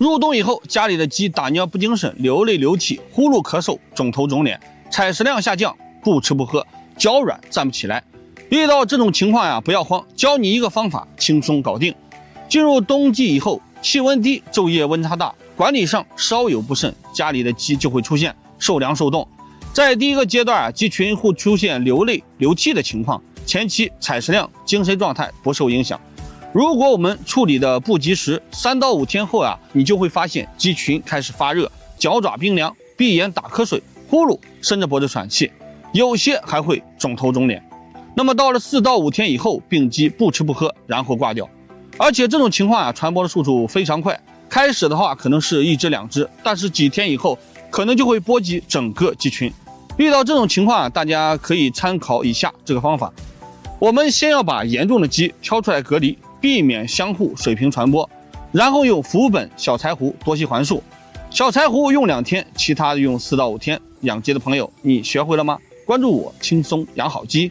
入冬以后，家里的鸡打尿不精神，流泪流涕，呼噜咳嗽，肿头肿脸，采食量下降，不吃不喝，脚软站不起来。遇到这种情况呀，不要慌，教你一个方法，轻松搞定。进入冬季以后，气温低，昼夜温差大，管理上稍有不慎，家里的鸡就会出现受凉受冻。在第一个阶段鸡群会出现流泪流涕的情况，前期采食量、精神状态不受影响。如果我们处理的不及时，3到5天后你就会发现鸡群开始发热，脚爪冰凉，闭眼打瞌睡，呼噜，伸着脖子喘气，有些还会肿头肿脸。那么到了4到5天以后，病鸡不吃不喝，然后挂掉。而且这种情况传播的速度非常快，开始的话可能是1只2只，但是几天以后可能就会波及整个鸡群。遇到这种情况大家可以参考以下这个方法。我们先要把严重的鸡挑出来隔离，避免相互水平传播，然后用福本小柴胡多烯环素。小柴胡用2天，其他的用4到5天。养鸡的朋友，你学会了吗？关注我，轻松养好鸡。